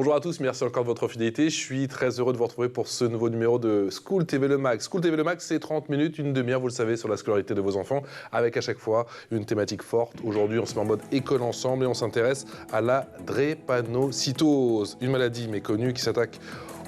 Bonjour à tous, merci encore de votre fidélité. Je suis très heureux de vous retrouver pour ce nouveau numéro de School TV Le Mag. School TV Le Mag, c'est 30 minutes, une demi-heure, vous le savez, sur la scolarité de vos enfants, avec à chaque fois une thématique forte. Aujourd'hui, on se met en mode école ensemble et on s'intéresse à la drépanocytose, une maladie méconnue qui s'attaque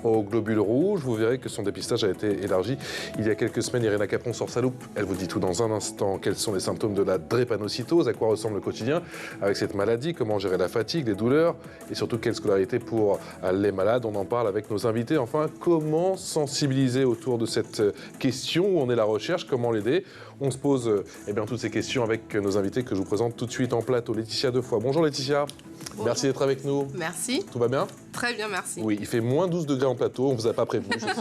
aux globules rouges. Vous verrez que son dépistage a été élargi. Il y a quelques semaines, Irina Capron sort sa loupe. Elle vous dit tout dans un instant. Quels sont les symptômes de la drépanocytose? À quoi ressemble le quotidien avec cette maladie? Comment gérer la fatigue, les douleurs? Et surtout, quelle scolarité pour les malades? On en parle avec nos invités. Enfin, comment sensibiliser autour de cette question? Où en est la recherche? Comment l'aider? On se pose toutes ces questions avec nos invités que je vous présente tout de suite en plateau. Laetitia Defoy. Bonjour Laetitia. Bonjour. Merci d'être avec nous. Merci. Tout va bien? Très bien, merci. Oui, il fait moins 12 degrés en plateau, on ne vous a pas prévenu, je sais.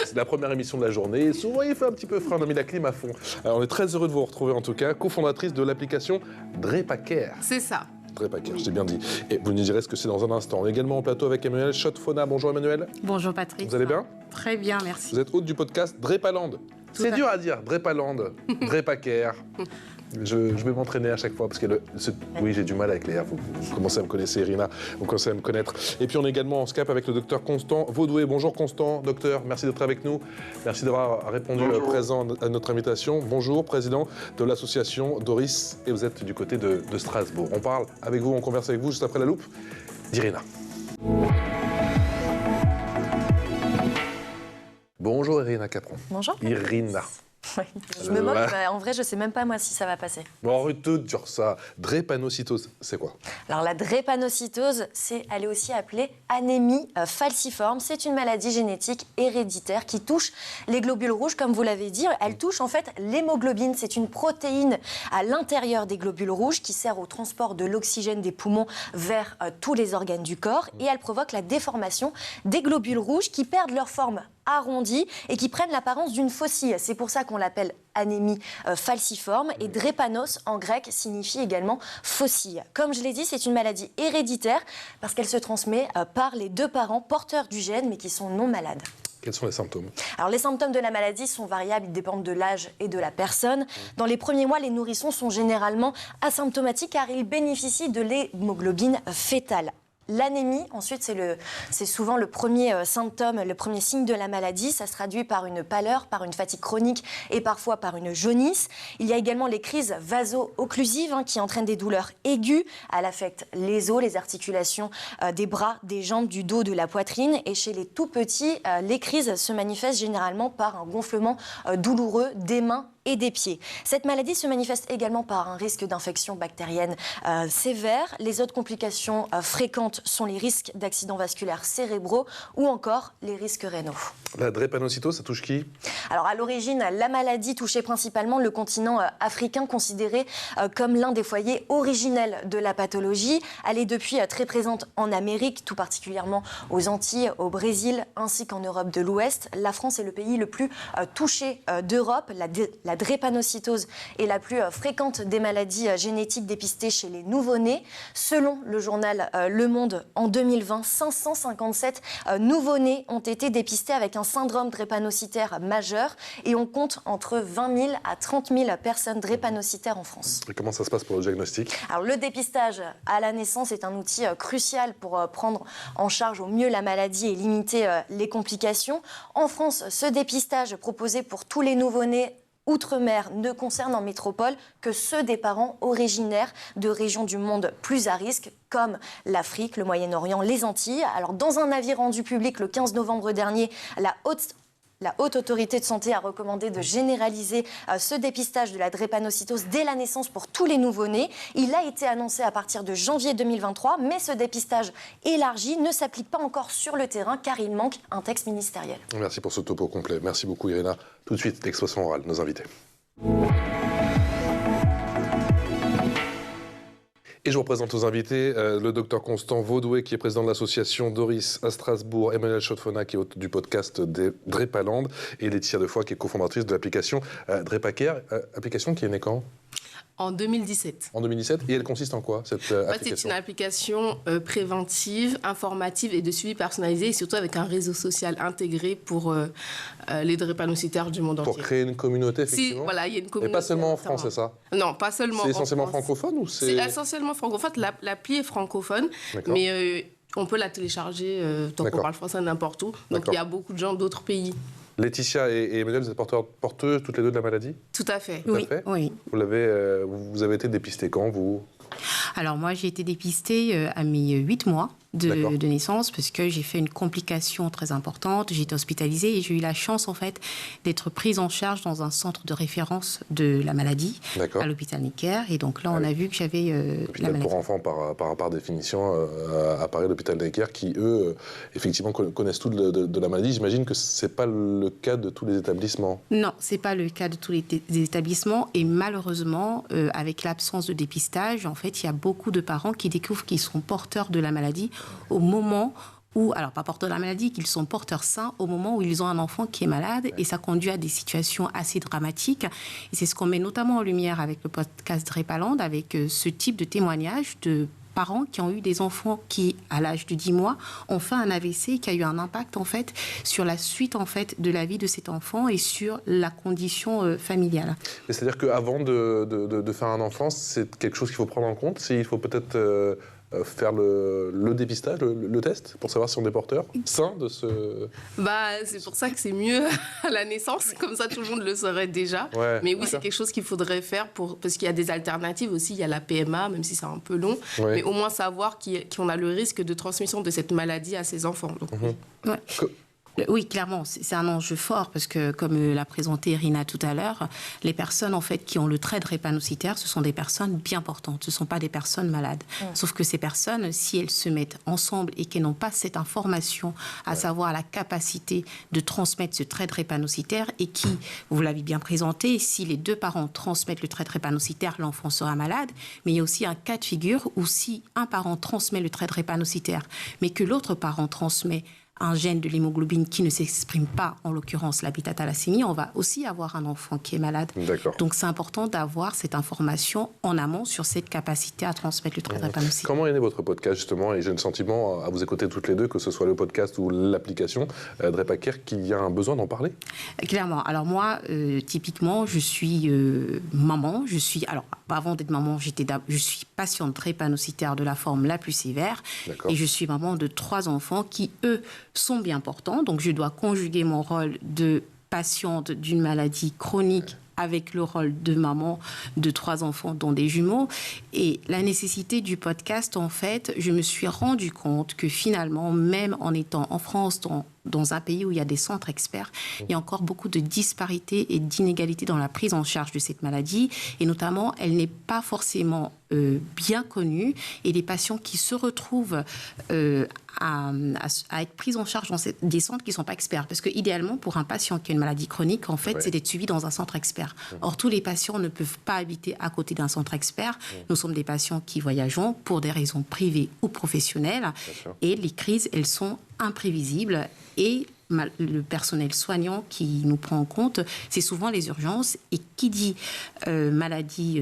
C'est la première émission de la journée, et souvent il fait un petit peu frais, on a mis la clim à fond. Alors, on est très heureux de vous retrouver en tout cas, cofondatrice de l'application Drépacare. C'est ça. Drépacare, je t'ai bien dit. Et vous nous direz ce que c'est dans un instant. On est également en plateau avec Emmanuel Schott-Fona. Bonjour Emmanuel. Bonjour Patrick. Vous allez bien? Très bien, merci. Vous êtes hôte du podcast Drépaland. C'est dur à dire, Drépaland, Drépacare. Je vais m'entraîner à chaque fois parce que oui, j'ai du mal avec les R. Vous commencez à me connaître, Irina, vous commencez à me connaître. Et puis on est également en Skype avec le docteur Constant Vaudoué. Bonjour Constant, docteur, merci d'être avec nous. Merci d'avoir répondu présent à notre invitation. Bonjour, président de l'association Doris, et vous êtes du côté de Strasbourg. On parle avec vous, on converse avec vous juste après la loupe d'Irina. Bonjour Irina Capron. Bonjour. Irina. Oui. Je me moque, mais en vrai, je ne sais même pas moi si ça va passer. Bon, arrête de dire ça. Drépanocytose, c'est quoi? Alors la drépanocytose, elle est aussi appelée anémie falciforme. C'est une maladie génétique héréditaire qui touche les globules rouges, comme vous l'avez dit. Elle touche en fait l'hémoglobine. C'est une protéine à l'intérieur des globules rouges qui sert au transport de l'oxygène des poumons vers tous les organes du corps. Et elle provoque la déformation des globules rouges qui perdent leur forme arrondie et qui prennent l'apparence d'une faucille. C'est pour ça qu'on l'appelle anémie falciforme. Et drépanos, en grec, signifie également faucille. Comme je l'ai dit, c'est une maladie héréditaire parce qu'elle se transmet par les deux parents porteurs du gène mais qui sont non malades. Quels sont les symptômes? Alors, les symptômes de la maladie sont variables, ils dépendent de l'âge et de la personne. Dans les premiers mois, les nourrissons sont généralement asymptomatiques car ils bénéficient de l'hémoglobine fétale. L'anémie, ensuite, c'est souvent le premier symptôme, le premier signe de la maladie. Ça se traduit par une pâleur, par une fatigue chronique et parfois par une jaunisse. Il y a également les crises vaso-occlusives qui entraînent des douleurs aiguës. Elle affecte les os, les articulations des bras, des jambes, du dos, de la poitrine. Et chez les tout petits, les crises se manifestent généralement par un gonflement douloureux des mains et des pieds. Cette maladie se manifeste également par un risque d'infection bactérienne sévère. Les autres complications fréquentes sont les risques d'accidents vasculaires cérébraux ou encore les risques rénaux. La drépanocytose, ça touche qui? Alors à l'origine, la maladie touchait principalement le continent africain, considéré comme l'un des foyers originels de la pathologie. Elle est depuis très présente en Amérique, tout particulièrement aux Antilles, au Brésil ainsi qu'en Europe de l'Ouest. La France est le pays le plus touché d'Europe. La drépanocytose est la plus fréquente des maladies génétiques dépistées chez les nouveau-nés. Selon le journal Le Monde, en 2020, 557 nouveau-nés ont été dépistés avec un syndrome drépanocytaire majeur et on compte entre 20 000 à 30 000 personnes drépanocytaires en France. Et comment ça se passe pour le diagnostic? Alors, le dépistage à la naissance est un outil crucial pour prendre en charge au mieux la maladie et limiter les complications. En France, ce dépistage proposé pour tous les nouveau-nés outre-mer ne concerne en métropole que ceux des parents originaires de régions du monde plus à risque, comme l'Afrique, le Moyen-Orient, les Antilles. Alors, dans un avis rendu public le 15 novembre dernier, la Haute Autorité de Santé a recommandé de généraliser ce dépistage de la drépanocytose dès la naissance pour tous les nouveau-nés. Il a été annoncé à partir de janvier 2023, mais ce dépistage élargi ne s'applique pas encore sur le terrain car il manque un texte ministériel. Merci pour ce topo complet. Merci beaucoup Irina. Tout de suite, l'expression orale, nos invités. Et je vous présente aux invités le docteur Constant Vaudoué, qui est président de l'association Doris à Strasbourg, Emmanuel Schott-Fona, qui est hôte du podcast Drépaland, et Laetitia Defoy, qui est cofondatrice de l'application Drépacare, application qui est née quand? En 2017. En 2017. Et elle consiste en quoi, cette application? C'est une application préventive, informative et de suivi personnalisé, et surtout avec un réseau social intégré pour les drépanocytaires du monde entier. Pour créer une communauté, effectivement. Si, voilà, il y a une communauté. Et pas seulement en France, c'est ça? Non, pas seulement en France. C'est essentiellement francophone ou c'est... C'est essentiellement francophone. L'appli est francophone, mais On peut la télécharger tant qu'on parle français n'importe où. Donc il y a beaucoup de gens d'autres pays. Laetitia et Emmanuel, vous êtes porteuses toutes les deux de la maladie? Tout à fait. Oui, oui. Vous avez été dépistée quand, vous? Alors moi, j'ai été dépistée à mes 8 mois de naissance parce que j'ai fait une complication très importante. J'ai été hospitalisée et j'ai eu la chance en fait d'être prise en charge dans un centre de référence de la maladie à l'hôpital Necker. Et donc là, on a vu que j'avais la maladie. Pour enfants, par définition, à Paris, l'hôpital Necker, qui eux, effectivement, connaissent tout de la maladie. J'imagine que c'est pas le cas de tous les établissements. Non, c'est pas le cas de tous les établissements. Et malheureusement, avec l'absence de dépistage, en fait, il y a beaucoup de parents qui découvrent qu'ils sont porteurs de la maladie au moment où, alors pas porteurs de la maladie, qu'ils sont porteurs sains au moment où ils ont un enfant qui est malade, et ça conduit à des situations assez dramatiques. Et c'est ce qu'on met notamment en lumière avec le podcast Drepaland, avec ce type de témoignages de parents qui ont eu des enfants qui, à l'âge de 10 mois, ont fait un AVC qui a eu un impact en fait sur la suite en fait de la vie de cet enfant et sur la condition familiale. C'est-à-dire qu'avant de faire un enfant, c'est quelque chose qu'il faut prendre en compte. Il faut peut-être faire le dépistage, le test, pour savoir si on est porteur sain de ce... C'est pour ça que c'est mieux à la naissance, comme ça tout le monde le saurait déjà. Ouais, mais oui, c'est quelque chose qu'il faudrait faire, parce qu'il y a des alternatives aussi, il y a la PMA, même si c'est un peu long, mais au moins savoir qu'on a le risque de transmission de cette maladie à ses enfants. Donc, Oui, clairement, c'est un enjeu fort parce que, comme l'a présenté Irina tout à l'heure, les personnes en fait qui ont le trait drépanocytaire, ce sont des personnes bien portantes, ce ne sont pas des personnes malades. Sauf que ces personnes, si elles se mettent ensemble et qu'elles n'ont pas cette information, à savoir la capacité de transmettre ce trait drépanocytaire, et qui, vous l'avez bien présenté, si les deux parents transmettent le trait drépanocytaire, l'enfant sera malade. Mais il y a aussi un cas de figure où si un parent transmet le trait drépanocytaire, mais que l'autre parent transmet un gène de l'hémoglobine qui ne s'exprime pas, en l'occurrence l'habitathalasémie, on va aussi avoir un enfant qui est malade. Donc c'est important d'avoir cette information en amont sur cette capacité à transmettre le trait drépanocytaire. Comment est né votre podcast justement? Et j'ai le sentiment, à vous écouter toutes les deux, que ce soit le podcast ou l'application DrepaCare, qu'il y a un besoin d'en parler? Clairement. Alors moi, typiquement, je suis maman. Alors avant d'être maman, je suis patiente drépanocytaire de la forme la plus sévère. Et je suis maman de 3 enfants qui, eux, sont bien portants. Donc, je dois conjuguer mon rôle de patiente d'une maladie chronique avec le rôle de maman de 3 enfants, dont des jumeaux. Et la nécessité du podcast, en fait, je me suis rendu compte que finalement, même en étant en France, dans un pays où il y a des centres experts, il y a encore beaucoup de disparités et d'inégalités dans la prise en charge de cette maladie. Et notamment, elle n'est pas forcément bien connue. Et les patients qui se retrouvent à être pris en charge dans des centres qui ne sont pas experts. Parce que idéalement, pour un patient qui a une maladie chronique, en fait, c'est d'être suivi dans un centre expert. Or, tous les patients ne peuvent pas habiter à côté d'un centre expert. Nous sommes des patients qui voyageons pour des raisons privées ou professionnelles. Et les crises, elles sont imprévisibles. Et le personnel soignant qui nous prend en compte, c'est souvent les urgences. Et qui dit maladie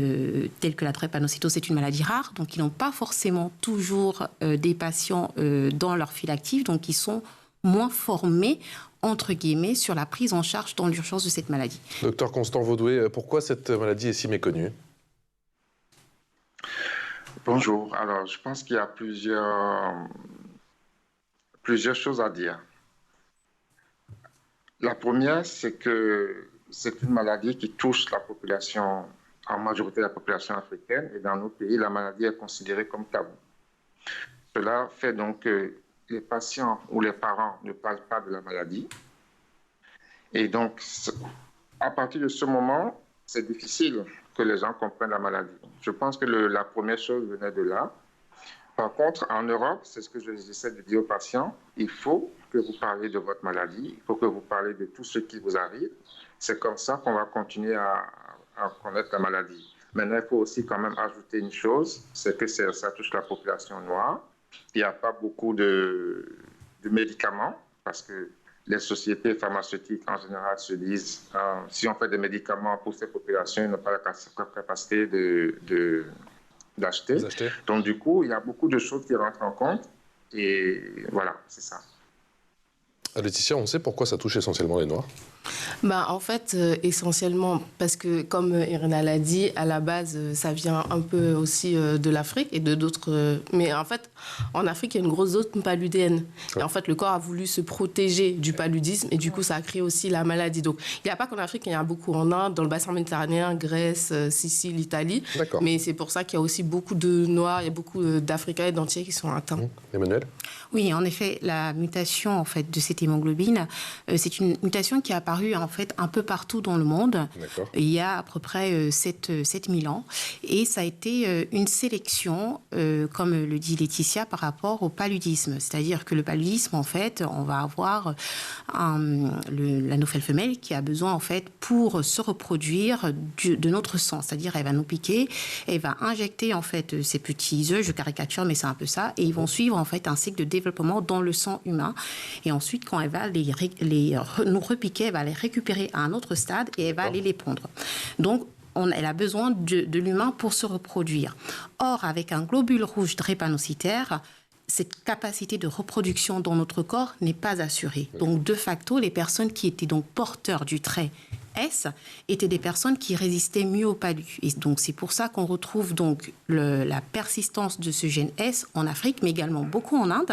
telle que la drépanocytose, c'est une maladie rare. Donc, ils n'ont pas forcément toujours des patients dans leur file active. Donc, ils sont moins formés, entre guillemets, sur la prise en charge dans l'urgence de cette maladie. Docteur Constant Vaudoué, pourquoi cette maladie est si méconnue? Bonjour. Alors, je pense qu'il y a plusieurs choses à dire. La première, c'est que c'est une maladie qui touche la population, en majorité la population africaine, et dans nos pays, la maladie est considérée comme tabou. Cela fait donc que les patients ou les parents ne parlent pas de la maladie. Et donc, à partir de ce moment, c'est difficile que les gens comprennent la maladie. Je pense que la première chose venait de là. Par contre, en Europe, c'est ce que j'essaie de dire aux patients, il faut que vous parlez de votre maladie, il faut que vous parlez de tout ce qui vous arrive. C'est comme ça qu'on va continuer à connaître la maladie. Maintenant, il faut aussi quand même ajouter une chose, c'est que ça touche la population noire. Il n'y a pas beaucoup de médicaments, parce que les sociétés pharmaceutiques, en général, se disent si on fait des médicaments pour ces populations, ils n'ont pas la capacité d'acheter. Donc, du coup, il y a beaucoup de choses qui rentrent en compte. Et voilà, c'est ça. Laetitia, on sait pourquoi ça touche essentiellement les Noirs? En fait, essentiellement, parce que comme Irina l'a dit, à la base, ça vient un peu aussi de l'Afrique et de d'autres... mais en fait, en Afrique, il y a une grosse zone paludéenne. Et en fait, le corps a voulu se protéger du paludisme et du coup, ça a créé aussi la maladie. Donc, il n'y a pas qu'en Afrique, il y a beaucoup en Inde, dans le bassin méditerranéen, Grèce, Sicile, Italie. Mais c'est pour ça qu'il y a aussi beaucoup de Noirs, il y a beaucoup d'Africains et d'Antilles qui sont atteints. Emmanuel ? Oui, en effet, la mutation en fait, de cette hémoglobine, c'est une mutation qui est apparue en fait, un peu partout dans le monde. Il y a à peu près 7000 ans. Et ça a été une sélection, comme le dit Laetitia, par rapport au paludisme. C'est-à-dire que le paludisme, en fait, on va avoir l'anophèle femelle qui a besoin, en fait, pour se reproduire de notre sang. C'est-à-dire, elle va nous piquer, elle va injecter, en fait, ces petits œufs, je caricature, mais c'est un peu ça, et ils vont suivre, en fait, un cycle de développement dans le sang humain. Et ensuite, quand elle va nous repiquer, elle va les récupérer à un autre stade et elle va aller les pondre. Donc, elle a besoin de l'humain pour se reproduire. Or, avec un globule rouge drépanocytaire, cette capacité de reproduction dans notre corps n'est pas assurée. Donc, de facto, les personnes qui étaient donc porteurs du trait S étaient des personnes qui résistaient mieux au palu. Et donc, c'est pour ça qu'on retrouve donc la persistance de ce gène S en Afrique, mais également beaucoup en Inde.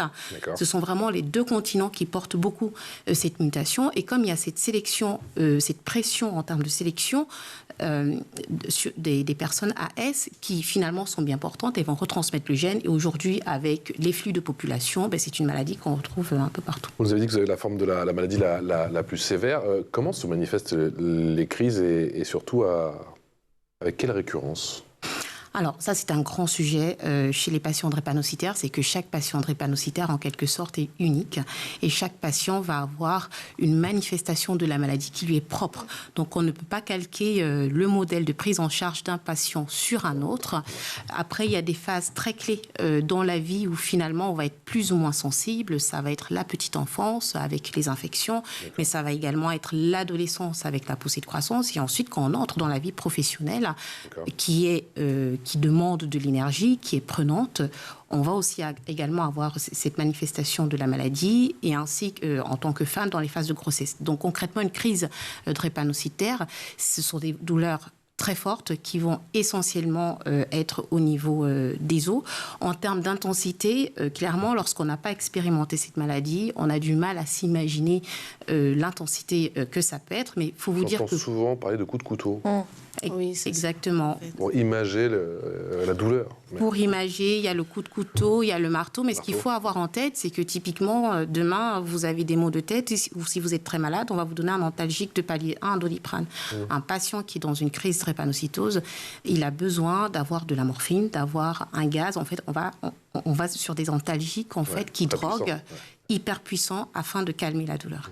Ce sont vraiment les deux continents qui portent beaucoup cette mutation. Et comme il y a cette sélection, cette pression en termes de sélection des personnes AS qui finalement sont bien portantes et vont retransmettre le gène. Et aujourd'hui, avec les flux de population, c'est une maladie qu'on retrouve un peu partout. Vous nous avez dit que vous avez la forme de la maladie la plus sévère. Comment se manifestent les crises et surtout avec quelle récurrence ? Alors, ça, c'est un grand sujet chez les patients drépanocytaires, c'est que chaque patient drépanocytaire, en quelque sorte, est unique. Et chaque patient va avoir une manifestation de la maladie qui lui est propre. Donc, on ne peut pas calquer le modèle de prise en charge d'un patient sur un autre. Après, il y a des phases très clés dans la vie où, finalement, on va être plus ou moins sensible. Ça va être la petite enfance avec les infections, mais ça va également être l'adolescence avec la poussée de croissance. Et ensuite, quand on entre dans la vie professionnelle, qui demande de l'énergie, qui est prenante, on va aussi également avoir cette manifestation de la maladie et ainsi en tant que femme dans les phases de grossesse. Donc concrètement, une crise drépanocytaire, ce sont des douleurs très fortes qui vont essentiellement être au niveau des os. En termes d'intensité, clairement, lorsqu'on n'a pas expérimenté cette maladie, on a du mal à s'imaginer l'intensité que ça peut être. Mais il faut vous dire que... souvent parler de coups de couteau. Oui, exactement. Pour imager la douleur. Pour imager, il y a le coup de couteau, il y a le marteau. Mais ce qu'il faut avoir en tête, c'est que typiquement, demain, vous avez des maux de tête, ou si vous êtes très malade, on va vous donner un antalgique de palier 1, un Doliprane. Un patient qui est dans une crise drépanocytose, il a besoin d'avoir de la morphine, d'avoir un gaz. En fait, on va sur des antalgiques en fait, qui droguent, hyper puissants, afin de calmer la douleur.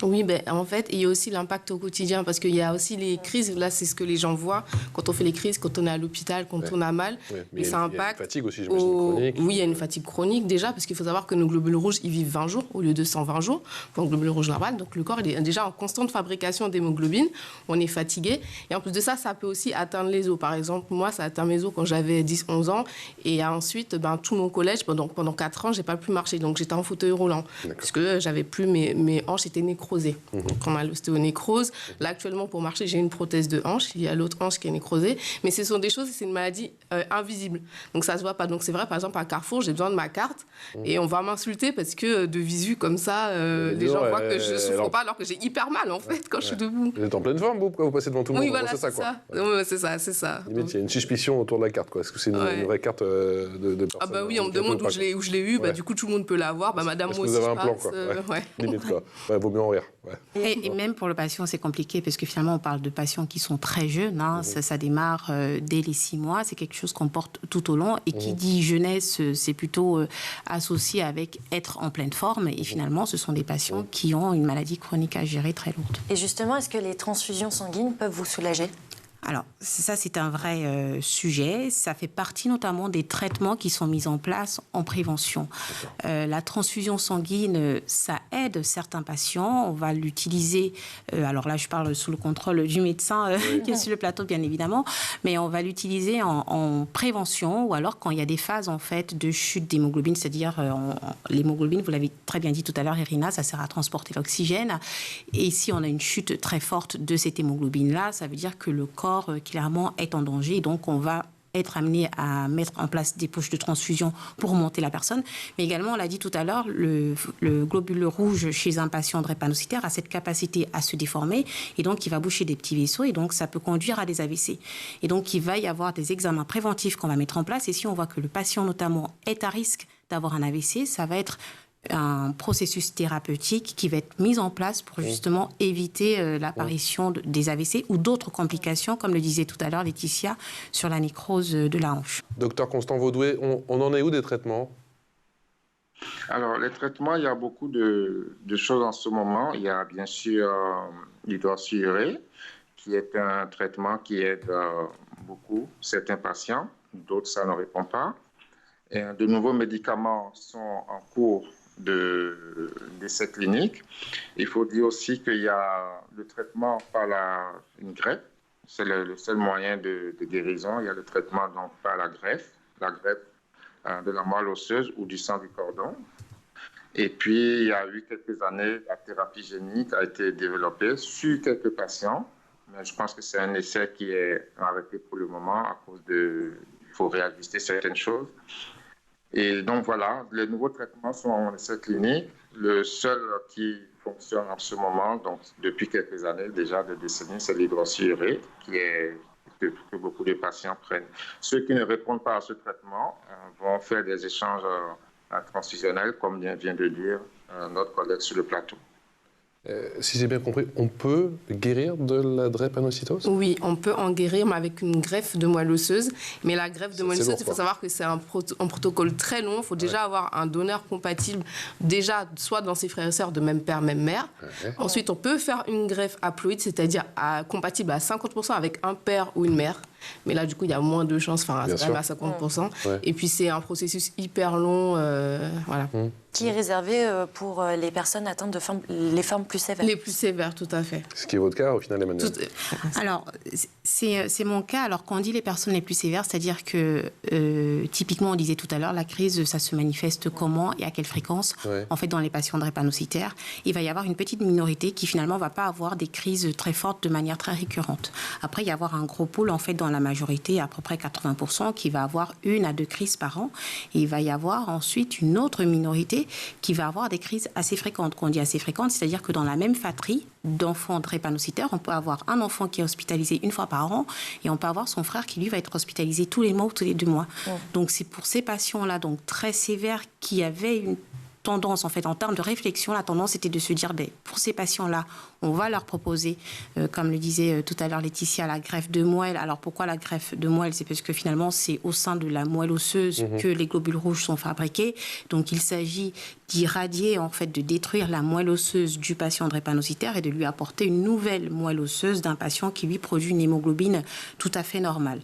Oui, en fait, il y a aussi l'impact au quotidien parce qu'il y a aussi les crises. Là, c'est ce que les gens voient quand on fait les crises, quand on est à l'hôpital, quand on a mal. Mais ça impacte. Il y a une fatigue aussi, j'imagine, chronique. Oui, il y a une fatigue chronique déjà parce qu'il faut savoir que nos globules rouges, ils vivent 20 jours au lieu de 120 jours pour un globule rouge normal. Donc, le corps, il est déjà en constante fabrication d'hémoglobine. On est fatigué. Et en plus de ça, ça peut aussi atteindre les os. Par exemple, moi, ça a atteint mes os quand j'avais 10-11 ans. Et ensuite, tout mon collège, pendant 4 ans, je n'ai pas pu marcher. Donc, j'étais en fauteuil roulant parce que j'avais plus mes hanches étaient nécrosées. On a l'ostéonécrose. Là, actuellement, pour marcher, j'ai une prothèse de hanche. Il y a l'autre hanche qui est nécrosée. Mais ce sont des choses, c'est une maladie invisible. Donc, ça ne se voit pas. Donc, c'est vrai, par exemple, à Carrefour, j'ai besoin de ma carte et on va m'insulter parce que de visu, comme ça, les gens voient que je ne souffre pas alors que j'ai hyper mal, en fait, quand je suis debout. Vous êtes en pleine forme, vous, pourquoi vous passez devant tout le monde? Oui, voilà, c'est ça, quoi. C'est ça. Limite, il y a une suspicion autour de la carte, quoi. Est-ce que c'est une vraie carte de personne? Ah bah oui, on me demande où je l'ai eu. Du coup, tout le monde peut l'avoir. Madame, moi aussi, vous avez un plan, quoi. Limite, quoi. Vaut mieux en rire. Et même pour le patient, c'est compliqué parce que finalement, on parle de patients qui sont très jeunes. Ça démarre dès les 6 mois. C'est quelque chose qu'on porte tout au long. Et qui dit jeunesse, c'est plutôt associé avec être en pleine forme. Et finalement, ce sont des patients qui ont une maladie chronique à gérer très lourde. Et justement, est-ce que les transfusions sanguines peuvent vous soulager ? Alors, ça, c'est un vrai sujet. Ça fait partie notamment des traitements qui sont mis en place en prévention. La transfusion sanguine, ça aide certains patients. On va l'utiliser, alors là, je parle sous le contrôle du médecin qui est sur le plateau, bien évidemment, mais on va l'utiliser en prévention ou alors quand il y a des phases, en fait, de chute d'hémoglobine, c'est-à-dire l'hémoglobine, vous l'avez très bien dit tout à l'heure, Irina, ça sert à transporter l'oxygène. Et si on a une chute très forte de cette hémoglobine-là, ça veut dire que le corps clairement est en danger, donc on va être amené à mettre en place des poches de transfusion pour remonter la personne. Mais également, on l'a dit tout à l'heure, le globule rouge chez un patient drépanocytaire a cette capacité à se déformer et donc il va boucher des petits vaisseaux et donc ça peut conduire à des AVC. Et donc il va y avoir des examens préventifs qu'on va mettre en place et si on voit que le patient notamment est à risque d'avoir un AVC, ça va être un processus thérapeutique qui va être mis en place pour justement éviter l'apparition des AVC ou d'autres complications, comme le disait tout à l'heure Laetitia, sur la nécrose de la hanche. Docteur Constant Vaudoué, on en est où des traitements? Alors, les traitements, il y a beaucoup de choses en ce moment. Il y a bien sûr l'hydroxyurée, qui est un traitement qui aide beaucoup certains patients, d'autres, ça ne répond pas. Et de nouveaux médicaments sont en cours d'essais cliniques. Il faut dire aussi qu'il y a le traitement par une greffe. C'est le seul moyen de guérison. Il y a le traitement donc par la greffe de la moelle osseuse ou du sang du cordon. Et puis, il y a eu quelques années, la thérapie génique a été développée sur quelques patients. Mais je pense que c'est un essai qui est arrêté pour le moment à cause il faut réajuster certaines choses. Et donc voilà, les nouveaux traitements sont en essai clinique. Le seul qui fonctionne en ce moment, donc depuis quelques années, déjà de décennies, c'est l'hydroxyurée, que beaucoup de patients prennent. Ceux qui ne répondent pas à ce traitement vont faire des échanges transfusionnels, comme vient de dire notre collègue sur le plateau. Si j'ai bien compris, on peut guérir de la drépanocytose? Oui, on peut en guérir, mais avec une greffe de moelle osseuse. Mais la greffe de moelle osseuse, il faut savoir que c'est un protocole très long. Il faut déjà avoir un donneur compatible, déjà soit dans ses frères et sœurs de même père, même mère. Ensuite, on peut faire une greffe haploïde, c'est-à-dire compatible à 50% avec un père ou une mère. Mais là, du coup, il y a moins de chances, enfin, c'est quand même à 50%. Et puis, c'est un processus hyper long, voilà. Qui est réservé pour les personnes atteintes les formes plus sévères. Les plus sévères, tout à fait. Ce qui est votre cas, au final, Emmanuel. Alors, c'est mon cas. Alors, quand on dit les personnes les plus sévères, c'est-à-dire que, typiquement, on disait tout à l'heure, la crise, ça se manifeste comment et à quelle fréquence? En fait, dans les patients drépanocytaires, il va y avoir une petite minorité qui, finalement, ne va pas avoir des crises très fortes de manière très récurrente. Après, il va y avoir un gros pôle, en fait, dans la majorité, à peu près 80%, qui va avoir 1 à 2 crises par an. Et il va y avoir ensuite une autre minorité qui va avoir des crises assez fréquentes. Quand on dit assez fréquentes, c'est-à-dire que dans la même fratrie d'enfants drépanocytaires, on peut avoir un enfant qui est hospitalisé 1 fois par an et on peut avoir son frère qui, lui, va être hospitalisé tous les mois ou tous les 2 mois. Donc, c'est pour ces patients-là, donc très sévères, qui avaient une tendance, en fait, en termes de réflexion, la tendance était de se dire, pour ces patients-là, on va leur proposer, comme le disait tout à l'heure Laetitia, la greffe de moelle. Alors, pourquoi la greffe de moelle? C'est parce que finalement, c'est au sein de la moelle osseuse que les globules rouges sont fabriqués. Donc, il s'agit d'irradier, en fait, de détruire la moelle osseuse du patient drépanocytaire et de lui apporter une nouvelle moelle osseuse d'un patient qui, lui, produit une hémoglobine tout à fait normale.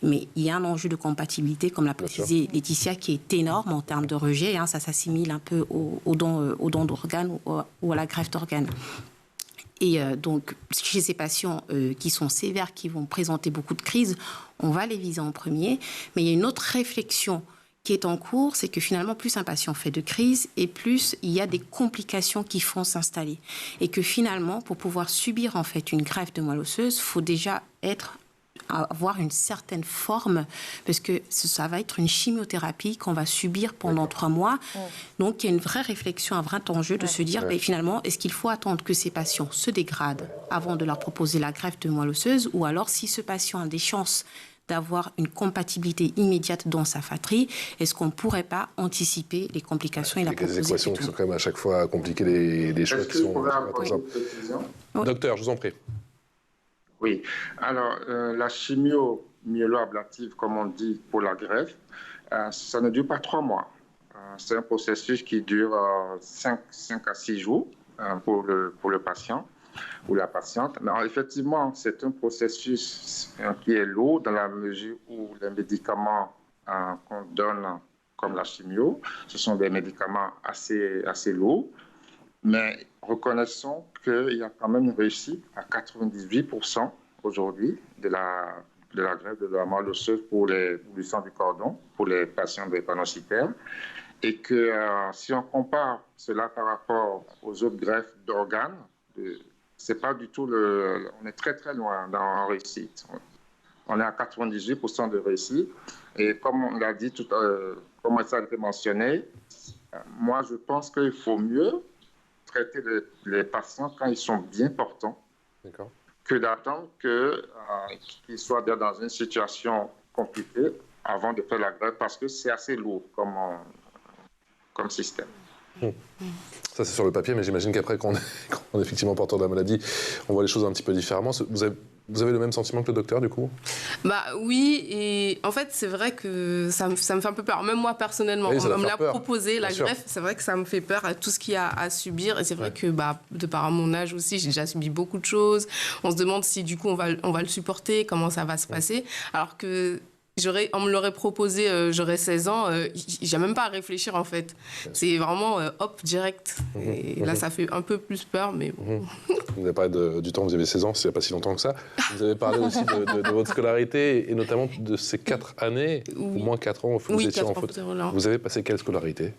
Mais il y a un enjeu de compatibilité, comme l'a précisé Laetitia, qui est énorme en termes de rejet. Ça s'assimile un peu aux dons d'organes ou à la greffe d'organes. Et donc, chez ces patients qui sont sévères, qui vont présenter beaucoup de crises, on va les viser en premier. Mais il y a une autre réflexion qui est en cours, c'est que finalement, plus un patient fait de crise et plus il y a des complications qui font s'installer. Et que finalement, pour pouvoir subir en fait une greffe de moelle osseuse, il faut déjà avoir une certaine forme, parce que ça va être une chimiothérapie qu'on va subir pendant 3 mois. Donc, il y a une vraie réflexion, un vrai enjeu de se dire, finalement, est-ce qu'il faut attendre que ces patients se dégradent avant de leur proposer la greffe de moelle osseuse, ou alors, si ce patient a des chances d'avoir une compatibilité immédiate dans sa fratrie, est-ce qu'on ne pourrait pas anticiper les complications et la proposer? Des équations qui sont quand même à chaque fois compliquées, des choix qui sont... Docteur, je vous en prie. Oui. Alors, la chimio-myélo-ablative, comme on dit pour la greffe, ça ne dure pas 3 mois. C'est un processus qui dure 5 à 6 jours pour le patient. ou la patiente. Mais effectivement, c'est un processus qui est lourd dans la mesure où les médicaments qu'on donne, comme la chimio, ce sont des médicaments assez lourds. Mais reconnaissons qu'il y a quand même une réussite à 98% aujourd'hui de la greffe de la moelle osseuse pour du sang du cordon, pour les patients drépanocytaires. Et que si on compare cela par rapport aux autres greffes d'organes, c'est pas du tout on est très très loin en réussite. On est à 98% de réussite. Et comme on l'a dit, comme ça a été mentionné, moi je pense qu'il faut mieux traiter les patients quand ils sont bien portants, que d'attendre qu'ils soient dans une situation compliquée avant de faire la greffe, parce que c'est assez lourd comme système. Ça, c'est sur le papier, mais j'imagine qu'après, quand on est effectivement porteur de la maladie, on voit les choses un petit peu différemment. Vous avez le même sentiment que le docteur, du coup? Oui, et en fait, c'est vrai que ça me fait un peu peur. Même moi, personnellement, oui, on me l'a proposé, la greffe, c'est vrai que ça me fait peur à tout ce qu'il y a à subir. Et c'est vrai que, de par mon âge aussi, j'ai déjà subi beaucoup de choses. On se demande si, du coup, on va le supporter, comment ça va se passer. Alors que... on me l'aurait proposé, j'aurais 16 ans, j'ai même pas à réfléchir en fait. C'est vraiment hop, direct. Et là, ça fait un peu plus peur, mais bon. Vous avez parlé du temps où vous avez 16 ans, c'est pas si longtemps que ça. Vous avez parlé aussi de votre scolarité et notamment de ces 4 années, au moins 4 ans, vous étiez en fauteuil roulant. Vous avez passé quelle scolarité?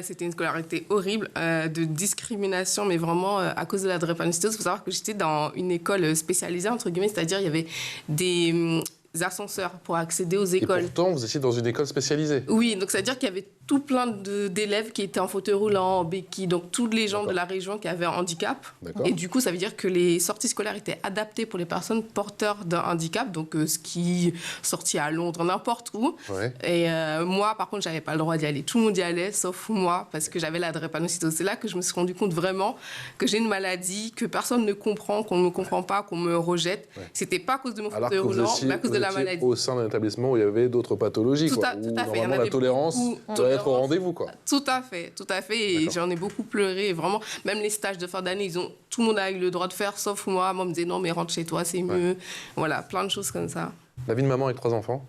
C'était une scolarité horrible, de discrimination, mais vraiment à cause de la drépanocytose. Il faut savoir que j'étais dans une école spécialisée, entre guillemets, c'est-à-dire il y avait des ascenseurs pour accéder aux écoles. Et pourtant, vous étiez dans une école spécialisée. Oui, donc c'est-à-dire qu'il y avait tout plein d'élèves qui étaient en fauteuil roulant, en béquille, donc tous les gens de la région qui avaient un handicap. Et du coup, ça veut dire que les sorties scolaires étaient adaptées pour les personnes porteurs d'un handicap, donc ski, sorties à Londres, n'importe où. Ouais. Et moi, par contre, j'avais pas le droit d'y aller. Tout le monde y allait, sauf moi, parce que j'avais la drépanocytose. C'est là que je me suis rendu compte vraiment que j'ai une maladie, que personne ne comprend, qu'on ne me comprend pas, qu'on me rejette. Ouais. C'était pas à cause de mon fauteuil roulant, mais à cause de la maladie. Au sein d'un établissement où il y avait d'autres pathologies, tout à fait. Normalement, la tolérance doit être au rendez-vous, quoi. Tout à fait. Et j'en ai beaucoup pleuré. Et vraiment, même les stages de fin d'année, tout le monde a eu le droit de faire, sauf moi. Moi, on me disait non, mais rentre chez toi, c'est mieux. Voilà, plein de choses comme ça. La vie de maman avec 3 enfants?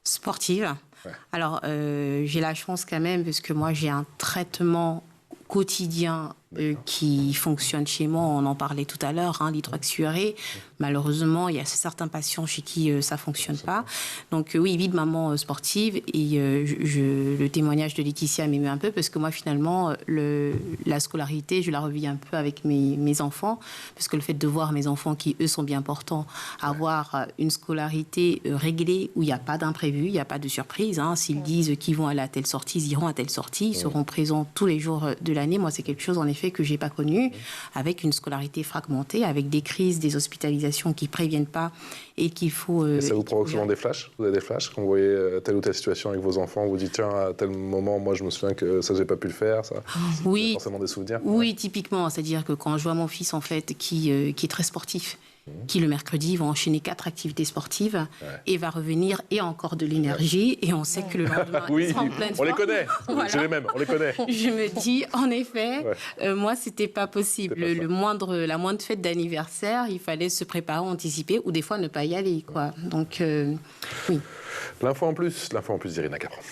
Sportive. Ouais. Alors, j'ai la chance quand même, parce que moi, j'ai un traitement quotidien qui fonctionne chez moi. On en parlait tout à l'heure, l'hydroxyurée. Malheureusement, il y a certains patients chez qui ça ne fonctionne pas. Donc oui, vie de maman sportive. Et le témoignage de Laetitia m'émeut un peu, parce que moi, finalement, la scolarité, je la revis un peu avec mes enfants, parce que le fait de voir mes enfants qui, eux, sont bien portants, avoir une scolarité réglée, où il n'y a pas d'imprévu, il n'y a pas de surprise. S'ils disent qu'ils vont aller à telle sortie, ils iront à telle sortie. Ils seront présents tous les jours de l'année. Moi, c'est quelque chose, en effet, que je n'ai pas connu, avec une scolarité fragmentée, avec des crises, des hospitalisations qui ne préviennent pas et qu'il faut... Et ça vous provoque souvent des flashs? Vous avez des flashs quand vous voyez telle ou telle situation avec vos enfants, vous dites tiens, à tel moment, moi je me souviens que ça, j'ai pas pu le faire, ça? Oui. Forcément des souvenirs? Oui, typiquement. C'est-à-dire que quand je vois mon fils, en fait, qui est très sportif, qui le mercredi va enchaîner 4 activités sportives et va revenir et encore de l'énergie, et on sait que le lendemain il sera en pleine forme. On les connaît, c'est les mêmes, on les connaît. Je me dis en effet, moi c'était pas possible. La moindre fête d'anniversaire, il fallait se préparer, anticiper, ou des fois ne pas y aller, quoi. Donc oui. L'info en plus d'Irina Capron.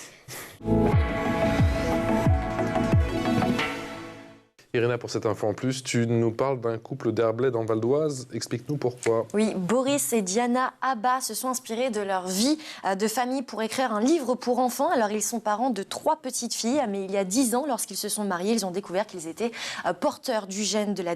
Irina, pour cette info en plus, tu nous parles d'un couple d'Herblay dans le Val d'Oise. Explique-nous pourquoi. Oui, Boris et Diana Abba se sont inspirés de leur vie de famille pour écrire un livre pour enfants. Alors, ils sont parents de 3 petites filles, mais il y a 10 ans, lorsqu'ils se sont mariés, ils ont découvert qu'ils étaient porteurs du gène de la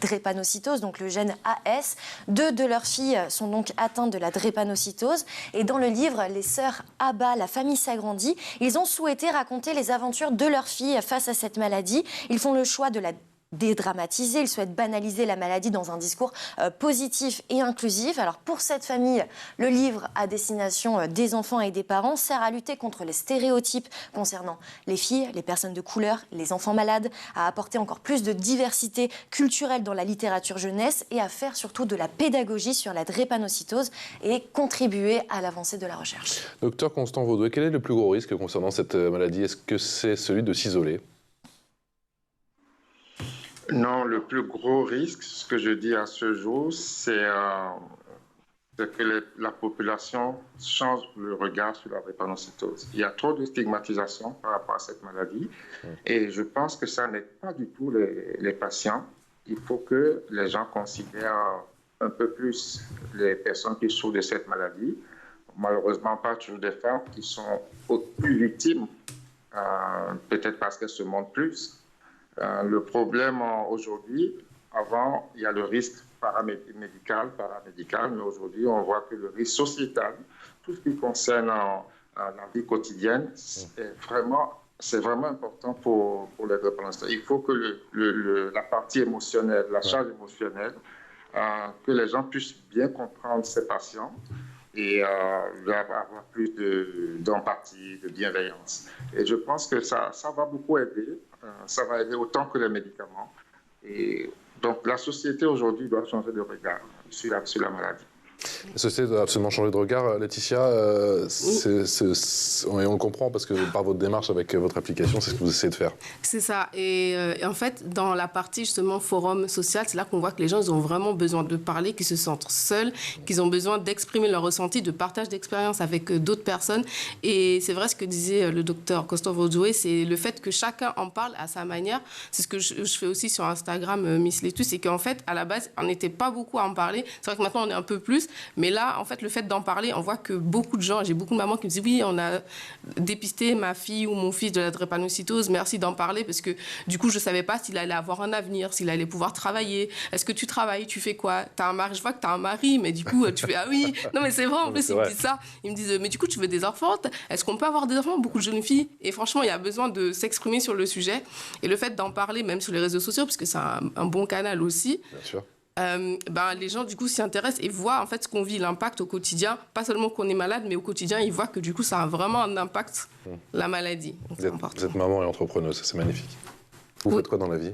drépanocytose, donc le gène AS. 2 de leurs filles sont donc atteintes de la drépanocytose. Et dans le livre, les sœurs Abba, la famille s'agrandit, ils ont souhaité raconter les aventures de leurs filles face à cette maladie. Ils font le choix de la dédramatiser, ils souhaitent banaliser la maladie dans un discours positif et inclusif. Alors pour cette famille, le livre à destination des enfants et des parents sert à lutter contre les stéréotypes concernant les filles, les personnes de couleur, les enfants malades, à apporter encore plus de diversité culturelle dans la littérature jeunesse et à faire surtout de la pédagogie sur la drépanocytose et contribuer à l'avancée de la recherche. Docteur Constant Vaudoué, quel est le plus gros risque concernant cette maladie? Est-ce que c'est celui de s'isoler? Non, le plus gros risque, ce que je dis à ce jour, c'est que la population change le regard sur la drépanocytose. Il y a trop de stigmatisation par rapport à cette maladie et je pense que ça n'aide pas du tout les patients. Il faut que les gens considèrent un peu plus les personnes qui souffrent de cette maladie. Malheureusement, pas toujours des femmes qui sont plus victimes, peut-être parce qu'elles se montrent plus. Le problème aujourd'hui, avant, il y a le risque paramédical, mais aujourd'hui, on voit que le risque sociétal, tout ce qui concerne la vie quotidienne, c'est vraiment important pour les drépanocytoses. Il faut que la partie émotionnelle, la charge émotionnelle, que les gens puissent bien comprendre ces patients et avoir plus d'empathie, de bienveillance. Et je pense que ça va beaucoup aider. Ça va aider autant que les médicaments. Et donc, la société aujourd'hui doit changer de regard sur la maladie. La société doit absolument changer de regard. Laetitia, et on le comprend parce que par votre démarche avec votre application, c'est ce que vous essayez de faire. C'est ça. Et en fait, dans la partie justement forum social, c'est là qu'on voit que les gens ils ont vraiment besoin de parler, qu'ils se sentent seuls, qu'ils ont besoin d'exprimer leur ressenti, de partage d'expérience avec d'autres personnes. Et c'est vrai ce que disait le docteur Christophe Ozoé, c'est le fait que chacun en parle à sa manière. C'est ce que je fais aussi sur Instagram, Miss Letus, c'est qu'en fait, à la base, on n'était pas beaucoup à en parler. C'est vrai que maintenant, on est un peu plus. Mais là, en fait, le fait d'en parler, on voit que beaucoup de gens, j'ai beaucoup de mamans qui me disent « Oui, on a dépisté ma fille ou mon fils de la drépanocytose, merci d'en parler parce que du coup, je ne savais pas s'il allait avoir un avenir, s'il allait pouvoir travailler. Est-ce que tu travailles, tu fais quoi? T'as un mari, je vois que tu as un mari, mais du coup, tu fais « Ah oui !» Non, mais c'est vrai, en plus, ils me disent ça. Ils me disent « Mais du coup, tu veux des enfants? Est-ce qu'on peut avoir des enfants ?» Beaucoup de jeunes filles. Et franchement, il y a besoin de s'exprimer sur le sujet. Et le fait d'en parler, même sur les réseaux sociaux, parce que c'est un bon canal aussi. Bien sûr. Les gens du coup s'y intéressent et voient en fait ce qu'on vit, l'impact au quotidien, pas seulement qu'on est malade, mais au quotidien ils voient que du coup ça a vraiment un impact, la maladie. Vous êtes maman et entrepreneuse, c'est magnifique. Vous faites quoi dans la vie?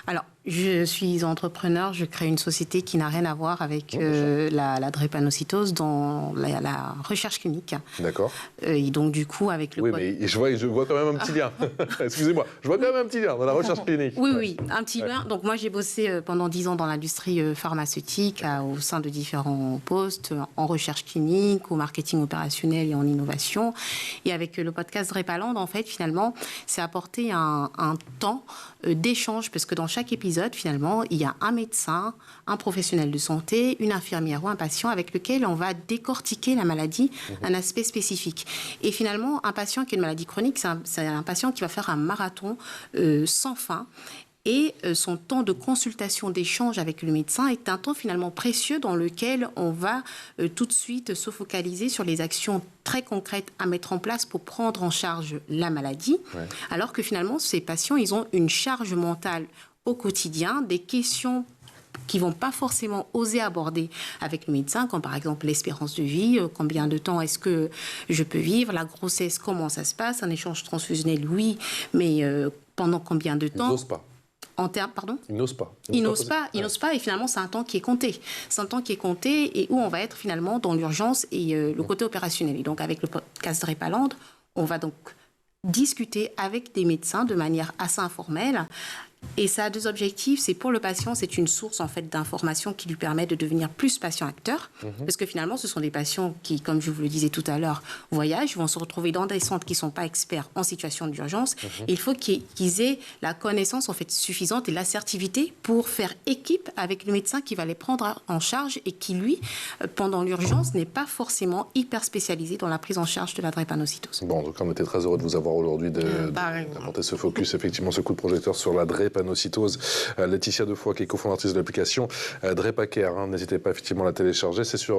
Alors, je suis entrepreneur, je crée une société qui n'a rien à voir avec la drépanocytose dans la recherche clinique. D'accord. Et donc, du coup, avec le... Oui, mais je vois quand même un petit lien. Excusez-moi, je vois quand même un petit lien dans la recherche clinique. Oui, un petit lien. Donc, moi, j'ai bossé pendant 10 ans dans l'industrie pharmaceutique, au sein de différents postes, en recherche clinique, au marketing opérationnel et en innovation. Et avec le podcast Drépaland, en fait, finalement, c'est apporter un temps d'échange, parce que dans chaque épisode, finalement, il y a un médecin, un professionnel de santé, une infirmière ou un patient avec lequel on va décortiquer la maladie, un aspect spécifique. Et finalement, un patient qui a une maladie chronique, c'est un patient qui va faire un marathon sans fin. Et son temps de consultation, d'échange avec le médecin est un temps finalement précieux dans lequel on va tout de suite se focaliser sur les actions très concrètes à mettre en place pour prendre en charge la maladie. Ouais. Alors que finalement, ces patients, ils ont une charge mentale au quotidien, des questions qui ne vont pas forcément oser aborder avec le médecin, comme par exemple l'espérance de vie, combien de temps est-ce que je peux vivre, la grossesse, comment ça se passe, un échange transfusionnel, oui, mais pendant combien de temps? Ils n'osent pas. Pardon ? Ils n'osent pas. Ils n'osent pas, et finalement, c'est un temps qui est compté. C'est un temps qui est compté et où on va être finalement dans l'urgence et le côté opérationnel. Et donc, avec le podcast Drépaland, on va donc discuter avec des médecins de manière assez informelle. Et ça a deux objectifs. C'est pour le patient, c'est une source en fait d'information qui lui permet de devenir plus patient-acteur. Parce que finalement, ce sont des patients qui, comme je vous le disais tout à l'heure, voyagent, vont se retrouver dans des centres qui ne sont pas experts en situation d'urgence. Et il faut qu'ils aient la connaissance en fait suffisante et l'assertivité pour faire équipe avec le médecin qui va les prendre en charge et qui, lui, pendant l'urgence, n'est pas forcément hyper spécialisé dans la prise en charge de la drépanocytose. Bon, en tout cas, on était très heureux de vous avoir aujourd'hui, d'apporter ce focus, effectivement, ce coup de projecteur sur la drépanocytose. Laetitia Defoy, qui est cofondatrice de l'application DrépaCare. N'hésitez pas effectivement à la télécharger. C'est sur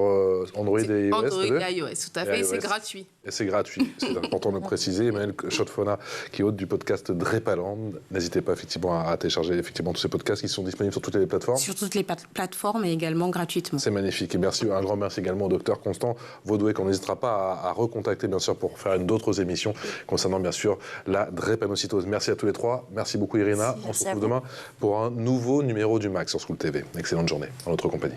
Android et iOS. Android et iOS, tout à fait. Et c'est gratuit. Et c'est gratuit. C'est important de le préciser. Emmanuel Chotfona, qui est hôte du podcast Drépaland. N'hésitez pas effectivement à télécharger effectivement tous ces podcasts qui sont disponibles sur toutes les plateformes. Sur toutes les plateformes et également gratuitement. C'est magnifique. Et merci, un grand merci également au docteur Constant Vaudoué, qu'on n'hésitera pas à recontacter bien sûr pour faire d'autres émissions concernant bien sûr la drépanocytose. Merci à tous les trois. Merci beaucoup Irina. On se retrouve demain pour un nouveau numéro du MAC sur School TV. Excellente journée en notre compagnie.